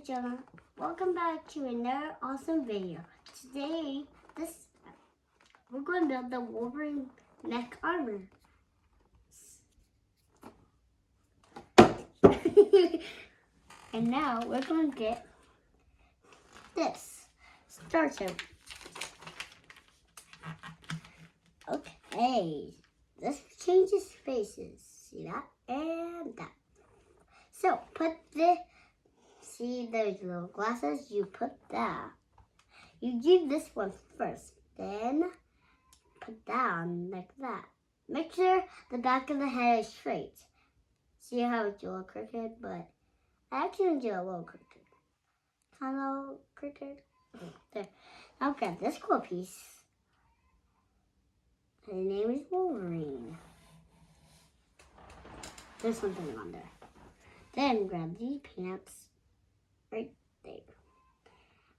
Jonah. Welcome back to another awesome video. Today, we're going to build the Wolverine Mech armor. And now we're going to get this started. Okay, this changes faces. See that? And that. So put the, see those little glasses? You put that. You do this one first. Then put that on like that. Make sure the back of the head is straight. See how it's a little crooked? But I actually do a little crooked. Kind of a little crooked. There. Now grab this cool piece. His name is Wolverine. There's something on there. Then grab these peanuts right there.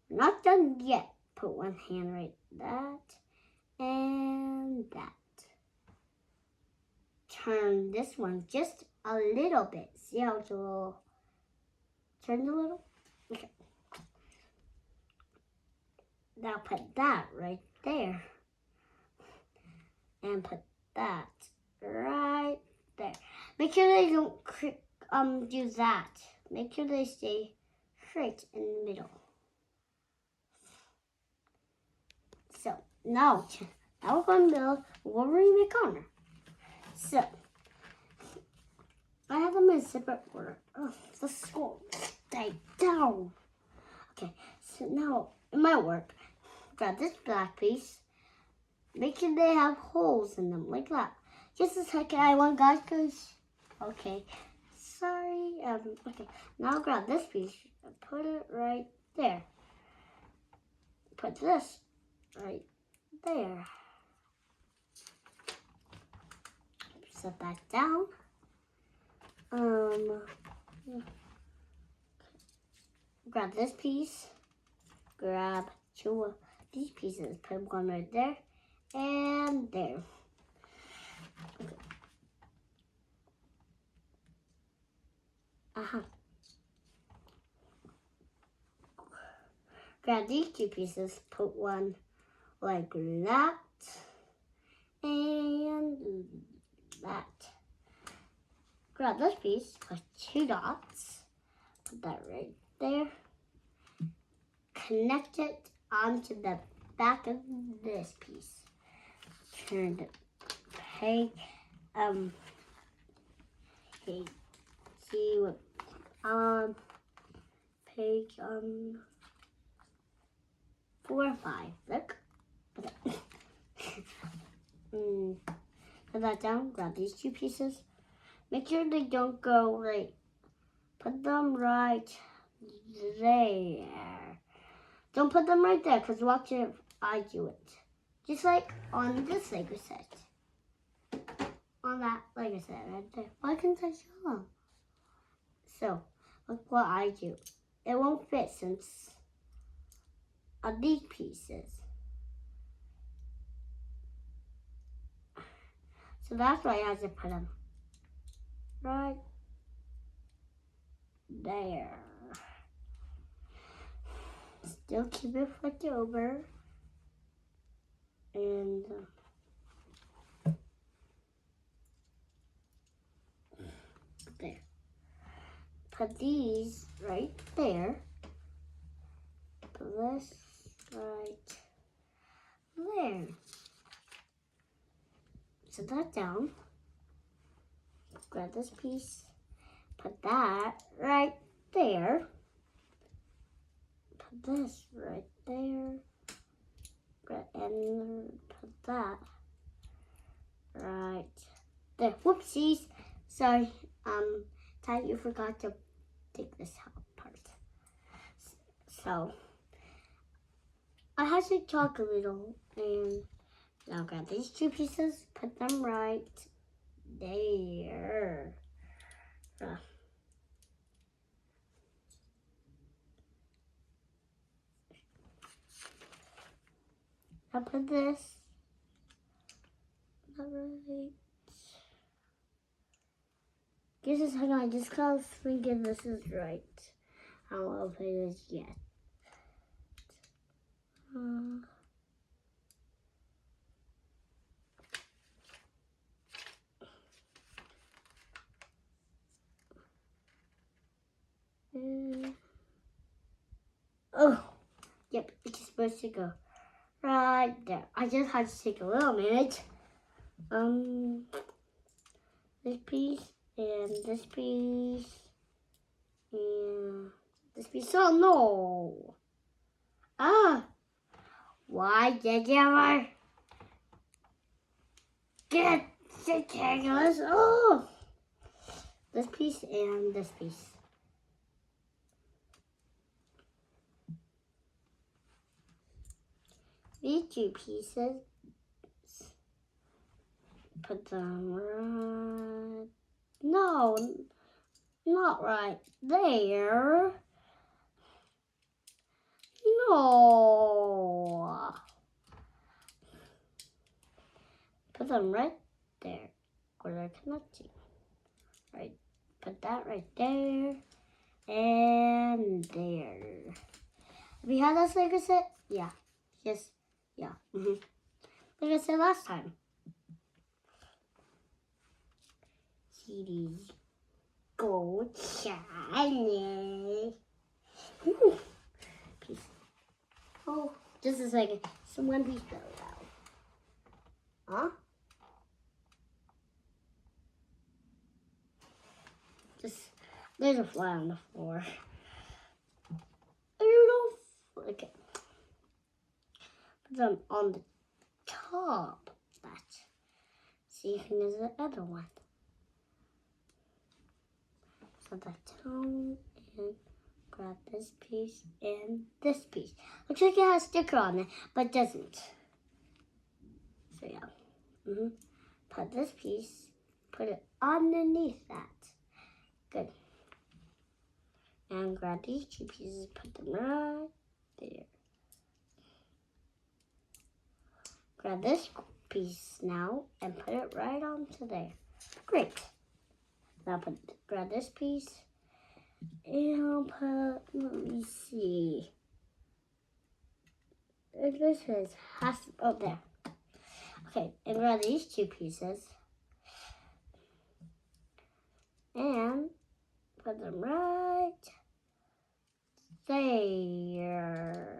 We're not done yet. Put one hand right that and that. Turn this one just a little bit. See how it's a little turned a little? Okay. Now put that right there. And put that right there. Make sure they don't do that. Make sure they stay straight in the middle. So now we're going to build Wolverine Mech armor. So I have them in a separate order. Oh, let's go stay down. Okay, so now it might work. Grab this black piece. Make sure they have holes in them like that. Just a second, I want guys, cause okay. Sorry. Okay. Now grab this piece and put it right there. Put this right there. Set that down. Grab this piece. Grab two of these pieces. Put one right there and there. Okay. Grab these two pieces, put one like that and that. Grab this piece, put two dots, put that right there. Connect it onto the back of this piece. Turn the peg, okay, see what, page, 4 and 5. Look. Put that down. Grab these two pieces. Make sure they don't go right. Put them right there. Don't put them right there, because watch if I do it. Just like on this Lego set. On that Lego set right there. Why can't I show them? So, look what I do. It won't fit since of these pieces. So that's why I have to put them right there. Still keep it flipped over. And there. Put these right there. Put this right there. Set that down. Grab this piece. Put that right there. Put this right there. And put that right there. Whoopsies. Sorry. Ty, you forgot to take this out part. So I had to talk a little, and now grab these two pieces, put them right there. I'll put this right. Give us a second, I just gotta think if this is right. I don't know if it is yet. Oh, yep, it's supposed to go right there. I just had to take a little minute. This piece and this piece and this piece. Oh no! Ah, why did you ever get the tanglers? Oh, this piece and this piece. These two pieces, put them right, no, not right there. No. Put them right there where they're connecting. Right, put that right there and there. Have you had this like I said? Yeah. Yes. Yeah. Like I said last time. See these gold shiny. Piece. Oh, just a second. Someone piece fell out. Huh? Just there's a fly on the floor. I don't know. Okay. Put them on the top of that. See if there's the other one. So that's down and grab this piece and this piece. Looks like it has a sticker on it, but it doesn't. So yeah. Put this piece, put it underneath that. Good. And grab these two pieces, put them right there. Grab this piece now and put it right onto there. Great. Now grab this piece and put, let me see. This has, oh there. Okay, and grab these two pieces and put them right there.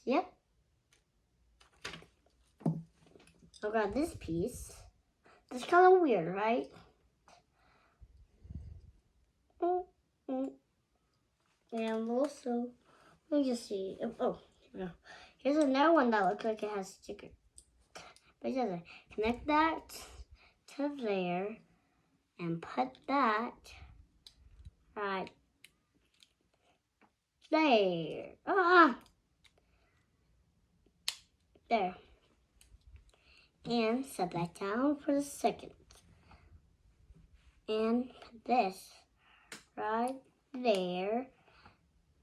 Yep. I'll grab this piece. It's kind of weird, right? And also, let me just see. Oh, no. Here's another one that looks like it has a sticker. But it doesn't. Connect that to there and put that right there. There. And set that down for a second. And put this right there.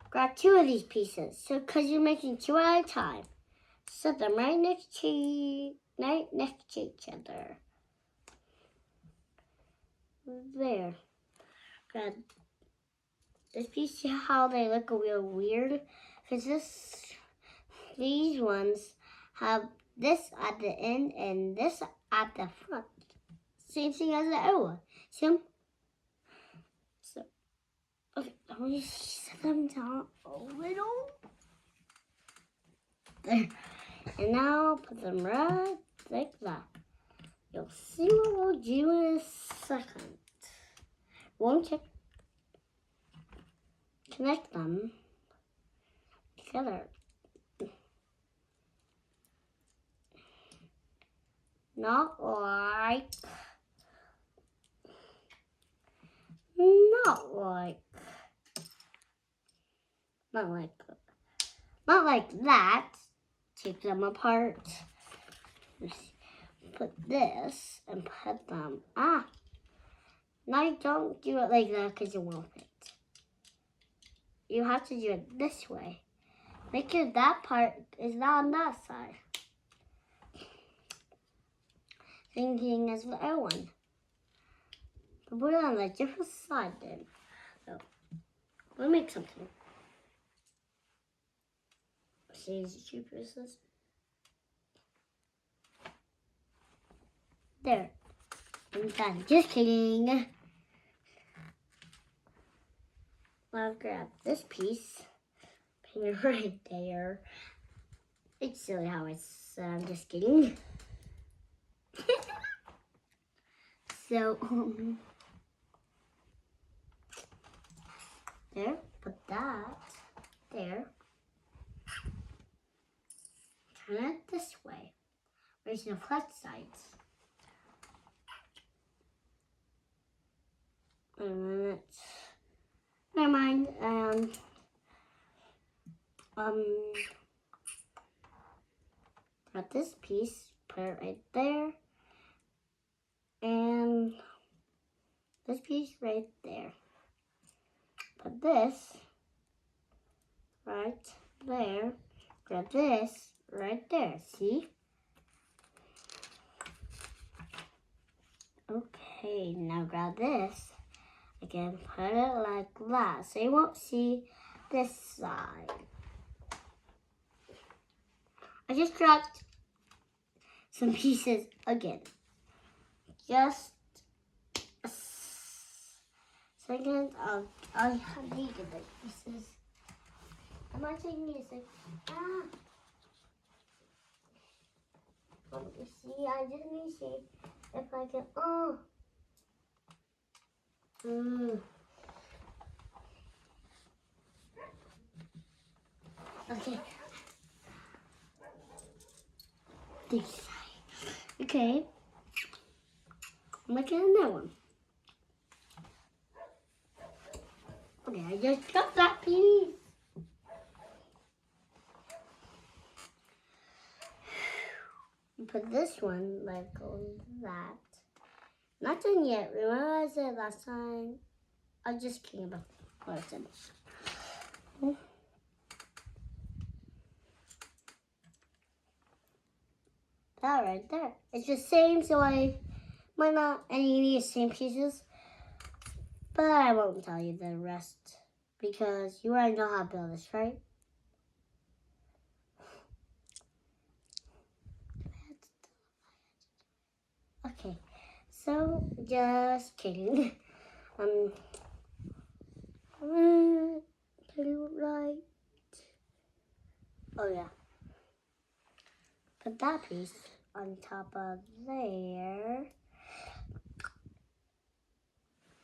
Grab two of these pieces. So, because you're making two at a time, set them right next to each other. There. Grab this piece. See how they look a little weird? Because these ones have this at the end and this at the front. Same thing as the other one. See them? So, okay, let me set them down a little. There. And now put them right like that. You'll see what we'll do in a second. Won't you connect them together? Not like that. Take them apart. Put this and put them. Now you don't do it like that because it won't fit. You have to do it this way. Make sure that part is not on that side. Same thing as the other one. I'll put it on the different side then. So, we'll make something. See these 2 pieces? There. I'm done. Just kidding. I'll grab this piece. Put it right there. It's silly how I said I'm just kidding. So, there. Put that there. Turn it this way. Raising the flat sides. And it's never mind. Got this piece, put it right there, and this piece right there. Put this right there. Grab this right there. See? Okay, now grab this. Again, put it like that, so you won't see this side. I just dropped some pieces again. Just a second. I needed the pieces. I'm not taking music. Let me see. I just need to see if I can. Okay. This side. Okay. I'm making another one. Okay, I just got that piece. Put this one like that. Not done yet. Remember I said last time? I was just kidding about what I said. That right there. It's the same, so I might not any of the same pieces. But I won't tell you the rest because you already know how to build this, right? Okay, so just kidding. Put it right. Oh yeah. Put that piece on top of there.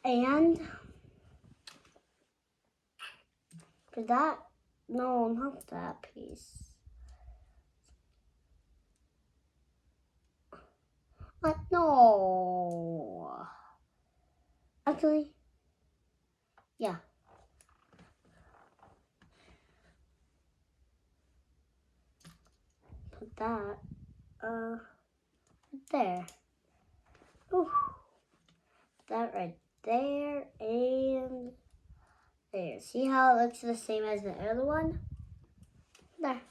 And for that, no, not that piece. What? No. Actually, yeah. Put that, there. Ooh. That right there and there. See how it looks the same as the other one? There.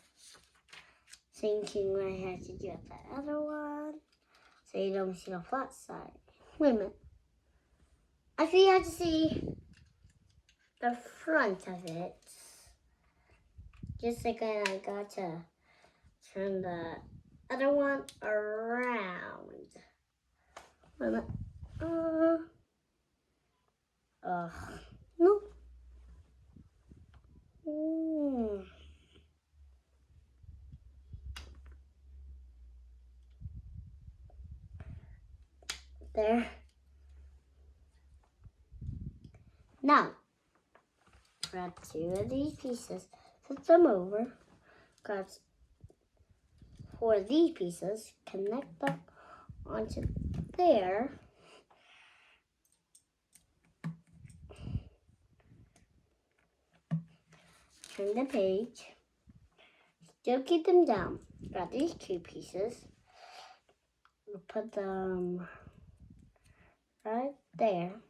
Same thing I had to do with that other one. So you don't see the flat side. Wait a minute. I think you have to see the front of it. Just like I got to turn the other one around. Wait a minute. No. There. Now, grab 2 of these pieces, flip them over, grab 4 of these pieces, connect them onto there. Turn the page. Still keep them down. Grab these 2 pieces. We'll put them right there.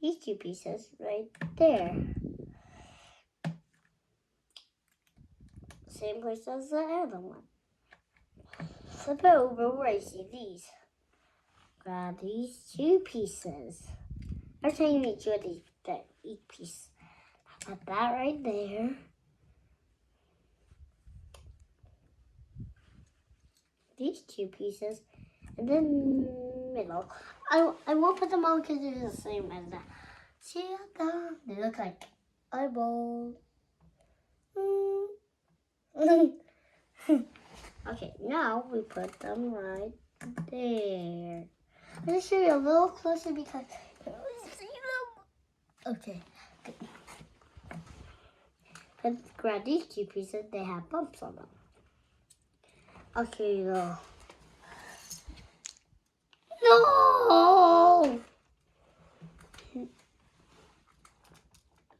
These 2 pieces right there. Same place as the other one. flip it over where I see these. Grab these 2 pieces. Every time you make sure they get each piece. Put that right there. These 2 pieces. And then middle. I won't put them on because they're the same as that. See that? They look like eyeballs. Okay, now we put them right there. I'm going to show you a little closer because I can't really see them. Okay. Let's grab these 2 pieces. They have bumps on them. Okay, no. No!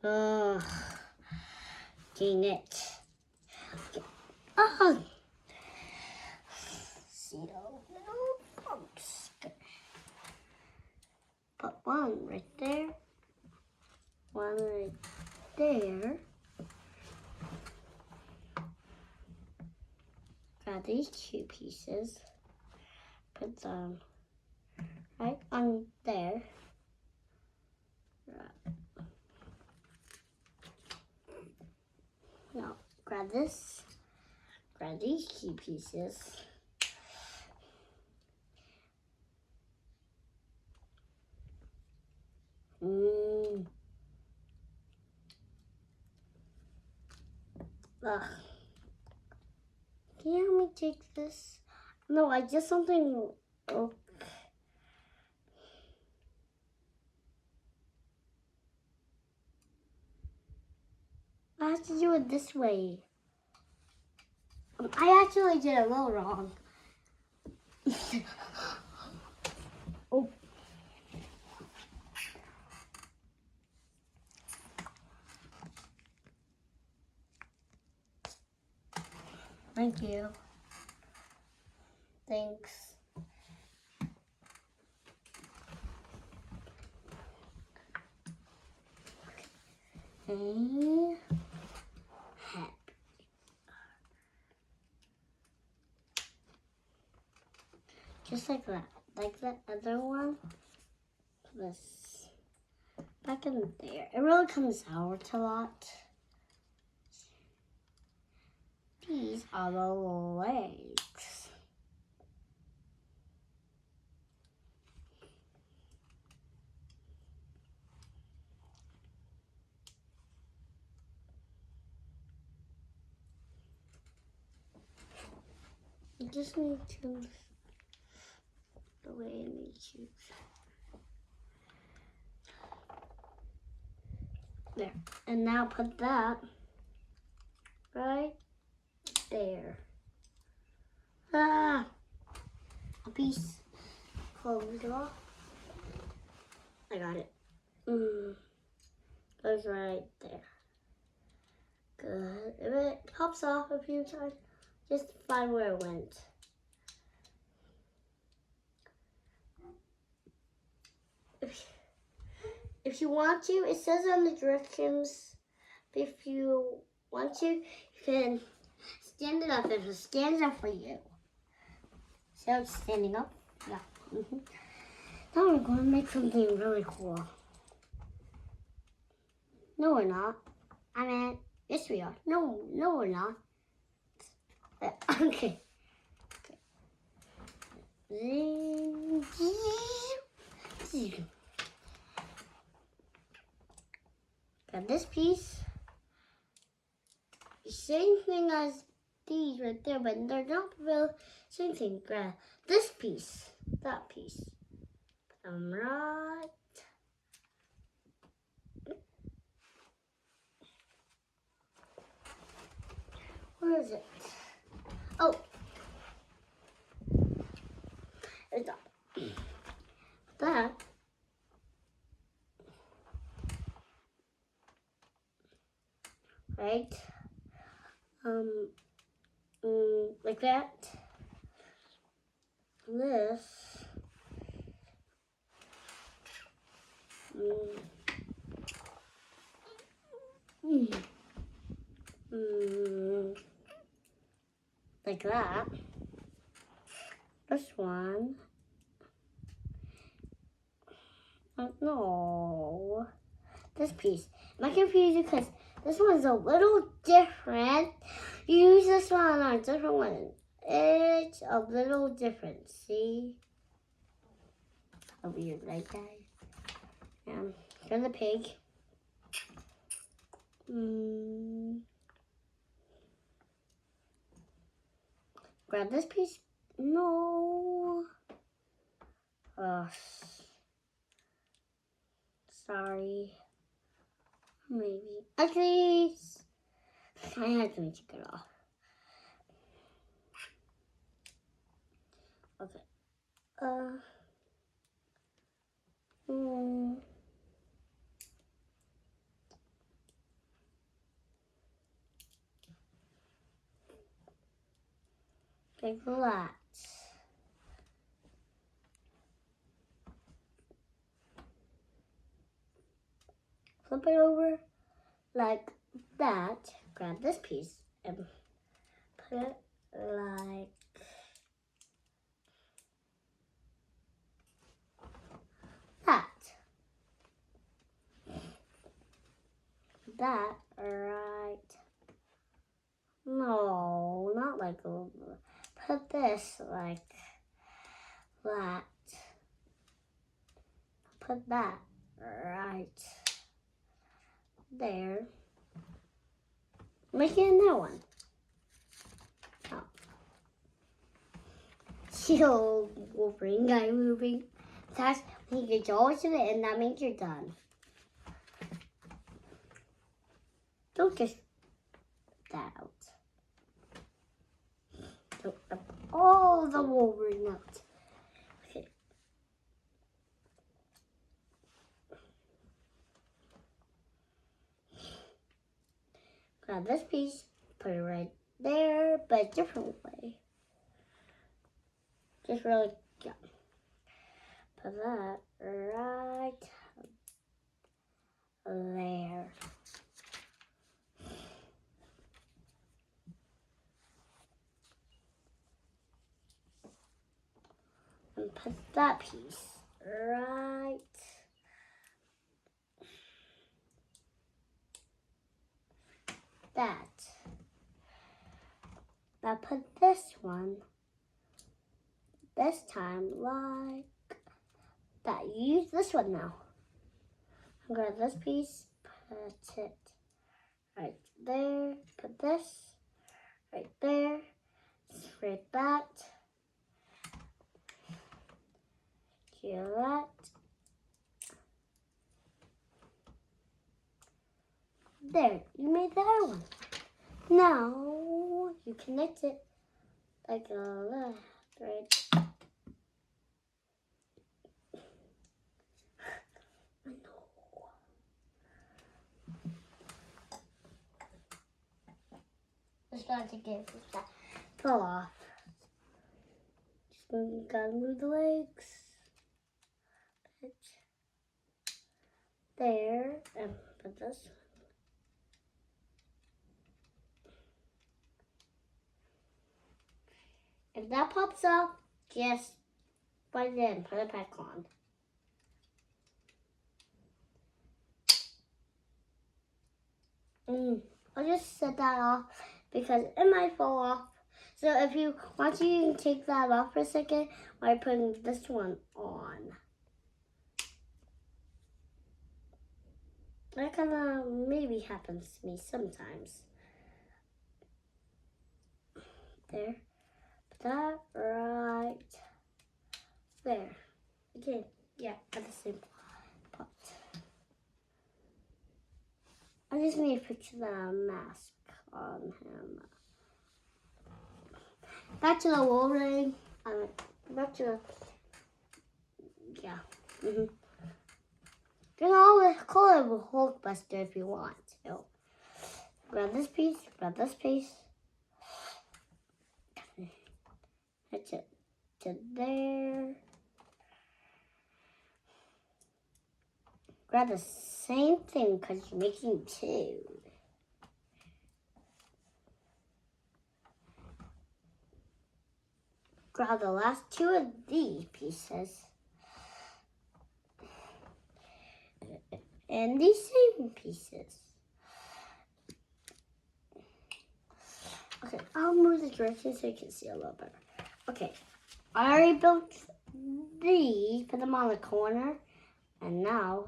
Ugh. Dang it. Okay. See those little bumps. Put one right there. One right there. Got these 2 pieces. Put them right on there. Now, grab this. Grab these 2 pieces. Ugh. Can you help me take this? No, I did something. Oh. I have to do it this way. I actually did it a little wrong. Oh. Thank you. Thanks. And happy. Just like that. Like that other one. This back in there. It really comes out a lot. These are the legs. You just need to the way I need you. There. And now put that right there. Ah! A piece. Close it off. I got it. Goes right there. Good. If it pops off a few times, just find where it went. If you want to, it says on the directions, if you want to, you can stand it up. If it stands up for you. So it's standing up? Yeah. Now we're going to make something really cool. No, we're not. I mean, yes, we are. No, we're not. Okay. Got this piece. Same thing as these right there, but they're not the same thing. Grab this piece, that piece. Put them right. Where is it? Oh. It's up. That. Right. Like that. This. Like that. This one. No. This piece. I'm confused because this one's a little different. You use this one on a different one. It's a little different. See? Over here, right, guys? Here's the pig. Grab this piece. No. Oh, sorry. Maybe. Actually, I have to take it off. Okay. Like that. Flip it over like that. Grab this piece and put it like that. That right. No, not like a. Put this like that. Put that right there. Make it another one. Oh. Chill, Wolverine guy moving. That's when you get all to the end, that means you're done. Don't just that out. Don't all the Wolverine out. Okay. Grab this piece, put it right there, but a different way. Just really, yeah. Put that right there. And put that piece right that. Now put this one this time like that. Use this one now. I'm gonna grab this piece, put it right there, put this right there, spread that, kill that. There, you made the other one. Now you connect it like a left, right. Just got to get that fell off. Just gotta move the legs. Put there and put this. If that pops out, just put it in, put it back on. I'll just set that off because it might fall off. So if you want to, you can take that off for a second while putting this one on. That kind of maybe happens to me sometimes. There. Put that right there. Okay, yeah, at the same pot. I just need to fix the mask on him. Back to the Wolverine. Back to the, yeah. You can always call it a Hulkbuster if you want to. Grab this piece, grab this piece. That's it. To there. Grab the same thing because you're making two. grab the last two of these pieces. And these same pieces. Okay, I'll move the direction so you can see a little better. Okay, I already built these, put them on the corner, and now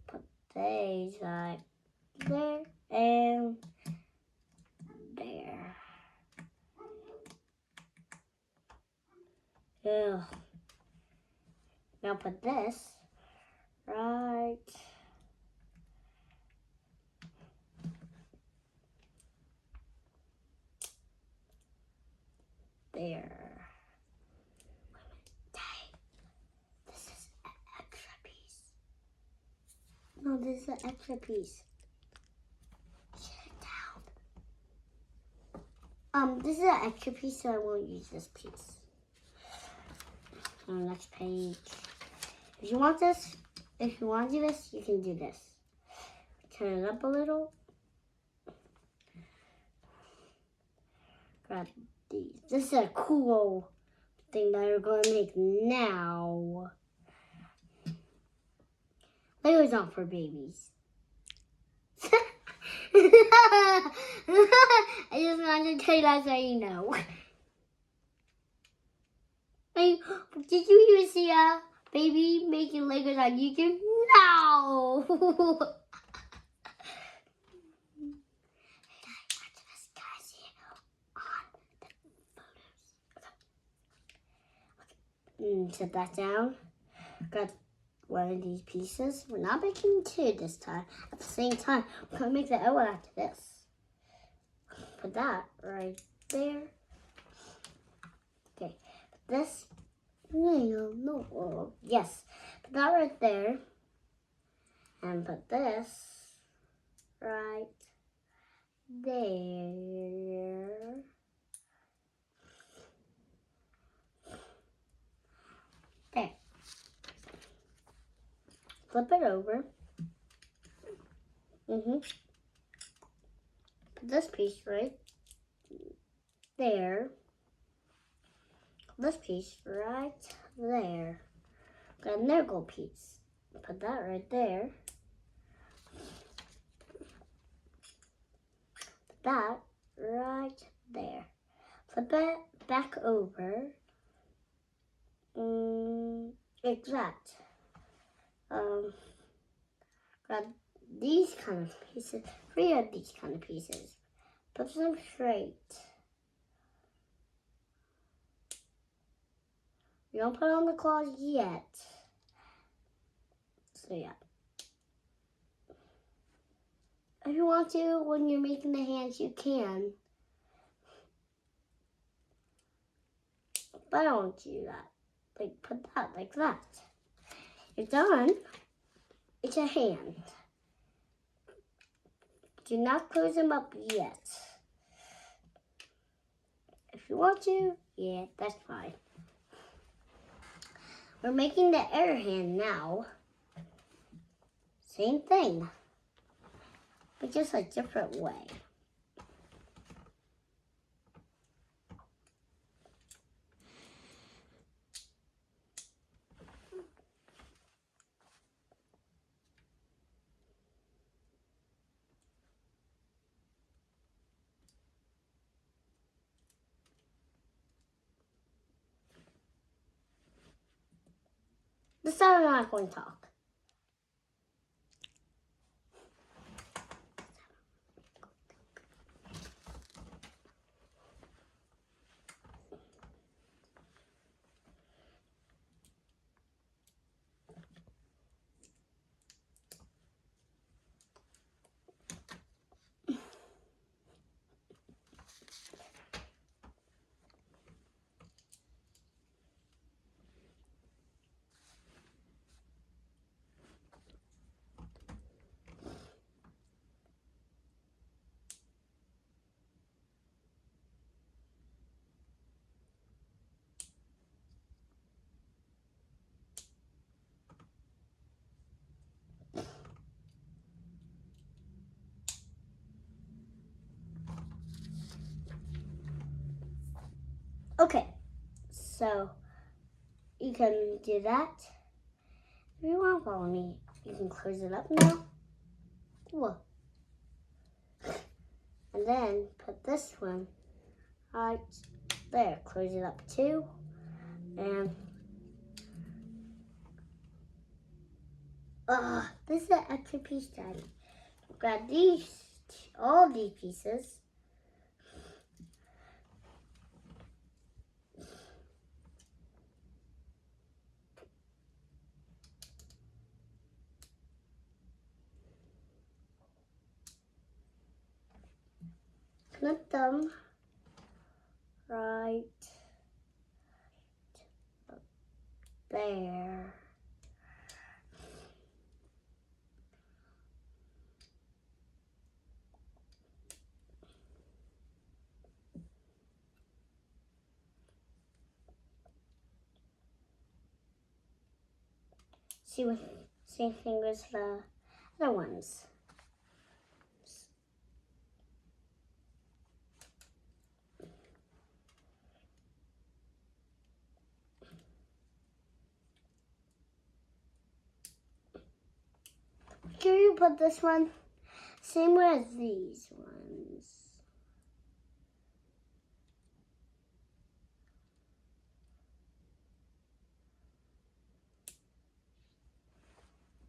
put these like there and there. Ugh. Now put this right there. This is an extra piece. No, this is an extra piece. Shut it down. This is an extra piece, so I won't use this piece. On the next page. If you want to do this, you can do this. Turn it up a little. Grab these. This is a cool thing that we're going to make now. Legos aren't for babies. I just wanted to tell you that so you know. Did you even see a baby making Legos on YouTube? No! Set that down. Got one of these pieces. We're not making two this time. At the same time, we're going to make the other one after this. Put that right there. Okay, put this. No. Yes, put that right there. And put this right there. There. Flip it over. Put this piece right there. This piece right there. Got a nickel piece. Put that right there. Put that right there. Flip it back over. Like that. Grab these kind of pieces. 3 of these kind of pieces. Put them straight. We don't put on the claws yet. So yeah. If you want to, when you're making the hands, you can. But I don't do that. Like, put that like that. You're done. It's a hand. Do not close them up yet. If you want to, yeah, that's fine. We're making the air hand now. Same thing, but just a different way. This time I'm not going to talk. Okay, So you can do that. If you want to follow me, you can close it up now. Whoa. And then put this one right there. Close it up too. And this is an extra piece, Daddy. Grab these, all these pieces. Put them right there. Same thing with the other ones. Sure you put this one same way as these ones.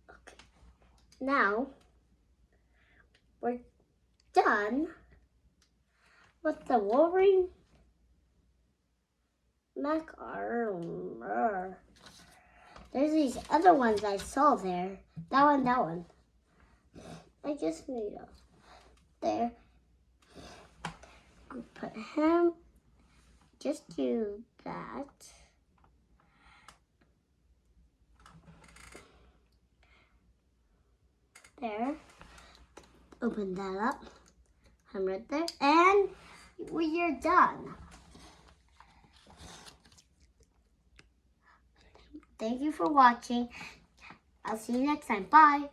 Okay. Now we're done with the Wolverine Mech armor. There's these other ones I saw there. That one. I just need a there. Put him. Just do that. There. Open that up. I'm right there. And we're done. Thank you for watching. I'll see you next time. Bye.